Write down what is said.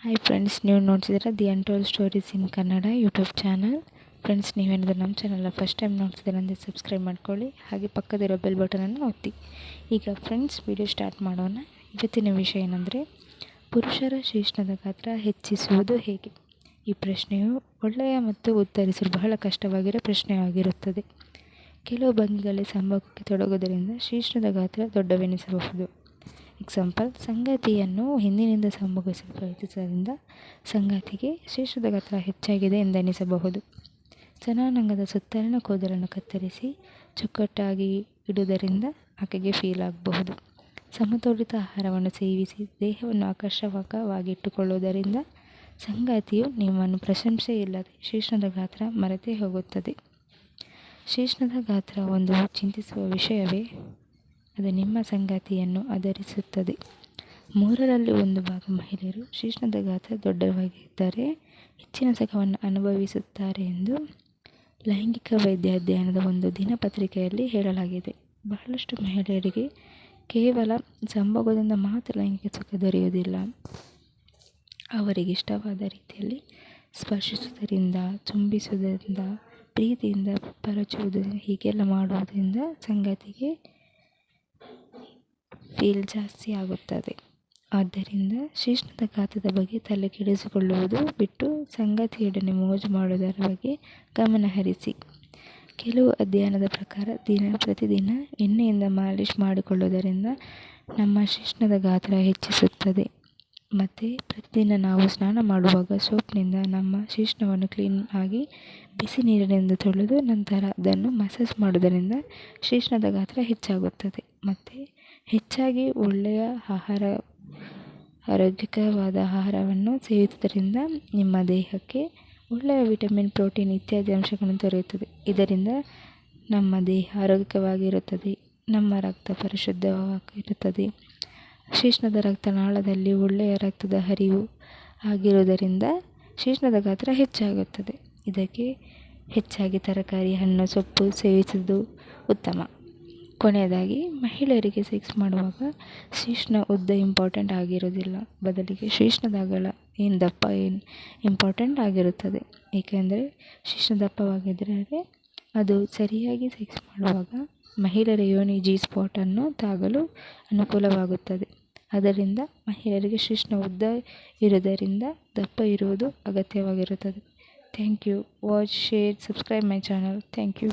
Hi friends, ನೀವು ನೋಡ್ತಿದ್ದೀರಾ the untold stories in Kannada YouTube channel. Friends, ನೀವೇನಾದರೂ ನಮ್ಮ ಚಾನಲ್ನ ಫಸ್ಟ್ ಟೈಮ್ ನೋಡ್ತಿದ್ದೀರ ಅಂದರೆ ಸಬ್ಸ್ಕ್ರೈಬ್ ಮಾಡ್ಕೊಳ್ಳಿ, ಹಾಗೆ ಪಕ್ಕದಿರೋ ಬೆಲ್ ಬಟನನ್ನು ಒತ್ತಿ. ಈಗ ಫ್ರೆಂಡ್ಸ್, ವಿಡಿಯೋ ಸ್ಟಾರ್ಟ್ ಮಾಡೋಣ. ಇವತ್ತಿನ ವಿಷಯ ಏನಂದರೆ, ಪುರುಷರ ಶಿಶ್ನದ ಗಾತ್ರ ಹೆಚ್ಚಿಸುವುದು ಹೇಗೆ? ಈ ಪ್ರಶ್ನೆಯು ಒಳ್ಳೆಯ ಮತ್ತು ಉತ್ತರಿಸಲು ಬಹಳ ಕಷ್ಟವಾಗಿರೋ ಪ್ರಶ್ನೆಯಾಗಿರುತ್ತದೆ. ಕೆಲವು ಭಂಗಿಗಳಲ್ಲಿ ಸಂಭೋಗಕ್ಕೆ ತೊಡಗುವುದರಿಂದ ಶಿಶ್ನದ ಗಾತ್ರ ದೊಡ್ಡವೆನಿಸಬಹುದು. ಎಕ್ಸಾಂಪಲ್, ಸಂಗಾತಿಯನ್ನು ಹಿಂದಿನಿಂದ ಸಂಭೋಗಿಸಲು ಪ್ರಯತ್ನಿಸುವುದರಿಂದ ಸಂಗಾತಿಗೆ ಶಿಶ್ನದ ಗಾತ್ರ ಹೆಚ್ಚಾಗಿದೆ ಎಂದೆನಿಸಬಹುದು. ಜನಾಂಗದ ಸುತ್ತಲಿನ ಕೂದಲನ್ನು ಕತ್ತರಿಸಿ ಚೊಕ್ಕಟಾಗಿ ಇಡುವುದರಿಂದ ಆಕೆಗೆ ಫೀಲ್ ಆಗಬಹುದು. ಸಮತೋಲಿತ ಆಹಾರವನ್ನು ಸೇವಿಸಿ ದೇಹವನ್ನು ಆಕರ್ಷಕವಾಗಿಟ್ಟುಕೊಳ್ಳುವುದರಿಂದ ಸಂಗಾತಿಯು ನಿಮ್ಮನ್ನು ಪ್ರಶಂಸೆ ಇಲ್ಲದೆ ಶಿಶ್ನದ ಗಾತ್ರ ಮರೆತೇ ಹೋಗುತ್ತದೆ. ಶಿಶ್ನದ ಗಾತ್ರ ಒಂದು ಚಿಂತಿಸುವ ವಿಷಯವೇ? ಅದು ನಿಮ್ಮ ಸಂಗಾತಿಯನ್ನು ಆಧರಿಸುತ್ತದೆ. 3ರಲ್ಲಿ 1 ಭಾಗ ಮಹಿಳೆಯರು ಶಿಶ್ನದ ಗಾತ್ರ ದೊಡ್ಡವಾಗಿದ್ದರೆ ಹೆಚ್ಚಿನ ಸುಖವನ್ನು ಅನುಭವಿಸುತ್ತಾರೆ ಎಂದು ಲೈಂಗಿಕ ವೈದ್ಯ ಅಧ್ಯಯನದ ಒಂದು ದಿನಪತ್ರಿಕೆಯಲ್ಲಿ ಹೇಳಲಾಗಿದೆ. ಬಹಳಷ್ಟು ಮಹಿಳೆಯರಿಗೆ ಕೇವಲ ಸಂಭೋಗದಿಂದ ಮಾತ್ರ ಲೈಂಗಿಕ ಸುಖ ದೊರೆಯುವುದಿಲ್ಲ. ಅವರಿಗೆ ಇಷ್ಟವಾದ ರೀತಿಯಲ್ಲಿ ಸ್ಪರ್ಶಿಸುವುದರಿಂದ, ಚುಂಬಿಸುವುದರಿಂದ, ಪ್ರೀತಿಯಿಂದ ಪರಚುವುದರಿಂದ, ಹೀಗೆಲ್ಲ ಮಾಡುವುದರಿಂದ ಸಂಗಾತಿಗೆ ಫೀಲ್ ಜಾಸ್ತಿ ಆಗುತ್ತದೆ. ಆದ್ದರಿಂದ ಶಿಶ್ನದ ಗಾತ್ರದ ಬಗ್ಗೆ ತಲೆ ಕೆಡಿಸಿಕೊಳ್ಳುವುದು ಬಿಟ್ಟು ಸಂಗಾತಿಯೊಡನೆ ಮೋಜು ಮಾಡುವುದರ ಬಗ್ಗೆ ಗಮನ ಹರಿಸಿ. ಕೆಲವು ಅಧ್ಯಯನದ ಪ್ರಕಾರ ಪ್ರತಿದಿನ ಎಣ್ಣೆಯಿಂದ ಮಾಲಿಷ್ ಮಾಡಿಕೊಳ್ಳುವುದರಿಂದ ನಮ್ಮ ಶಿಶ್ನದ ಗಾತ್ರ ಹೆಚ್ಚಿಸುತ್ತದೆ. ಮತ್ತು ಪ್ರತಿದಿನ ನಾವು ಸ್ನಾನ ಮಾಡುವಾಗ ಸೋಪ್ನಿಂದ ನಮ್ಮ ಶಿಶ್ನವನ್ನು ಕ್ಲೀನ್ ಆಗಿ ಬಿಸಿ ನೀರಿನಿಂದ ತೊಳೆದು ನಂತರ ಅದನ್ನು ಮಸಾಜ್ ಮಾಡುವುದರಿಂದ ಶಿಶ್ನದ ಗಾತ್ರ ಹೆಚ್ಚಾಗುತ್ತದೆ. ಮತ್ತು ಹೆಚ್ಚಾಗಿ ಒಳ್ಳೆಯ ಆರೋಗ್ಯಕರವಾದ ಆಹಾರವನ್ನು ಸೇವಿಸುವುದರಿಂದ ನಿಮ್ಮ ದೇಹಕ್ಕೆ ಒಳ್ಳೆಯ ವಿಟಮಿನ್, ಪ್ರೋಟೀನ್ ಇತ್ಯಾದಿ ಅಂಶಗಳನ್ನು ದೊರೆಯುತ್ತದೆ. ಇದರಿಂದ ನಮ್ಮ ದೇಹ ಆರೋಗ್ಯವಾಗಿರುತ್ತದೆ, ನಮ್ಮ ರಕ್ತ ಪರಿಶುದ್ಧವಾಗಿರುತ್ತದೆ. ಶಿಶ್ನದ ರಕ್ತನಾಳದಲ್ಲಿ ಒಳ್ಳೆಯ ರಕ್ತದ ಹರಿವು ಆಗಿರುವುದರಿಂದ ಶಿಶ್ನದ ಗಾತ್ರ ಹೆಚ್ಚಾಗುತ್ತದೆ. ಇದಕ್ಕೆ ಹೆಚ್ಚಾಗಿ ತರಕಾರಿ, ಹಣ್ಣು, ಸೊಪ್ಪು ಸೇವಿಸುವುದು ಉತ್ತಮ. ಕೊನೆಯದಾಗಿ, ಮಹಿಳೆಯರಿಗೆ ಸೆಕ್ಸ್ ಮಾಡುವಾಗ ಶಿಶ್ನ ಉದ್ದ ಇಂಪಾರ್ಟೆಂಟ್ ಆಗಿರುವುದಿಲ್ಲ, ಬದಲಿಗೆ ಶಿಶ್ನದ ಅಗಲ ದಪ್ಪ ಇಂಪಾರ್ಟೆಂಟ್ ಆಗಿರುತ್ತದೆ. ಏಕೆಂದರೆ ಶಿಶ್ನ ದಪ್ಪವಾಗಿದ್ದರೆ ಅದು ಸರಿಯಾಗಿ ಸೆಕ್ಸ್ ಮಾಡುವಾಗ ಮಹಿಳೆಯರ ಯೋನಿ G-ಸ್ಪಾಟನ್ನು ತಾಗಲು ಅನುಕೂಲವಾಗುತ್ತದೆ. ಆದ್ದರಿಂದ ಮಹಿಳೆಯರಿಗೆ ಶಿಶ್ನ ಉದ್ದ ಇರುವುದರಿಂದ ದಪ್ಪ ಇರುವುದು ಅಗತ್ಯವಾಗಿರುತ್ತದೆ. Thank you. Watch, share, subscribe my channel. Thank you.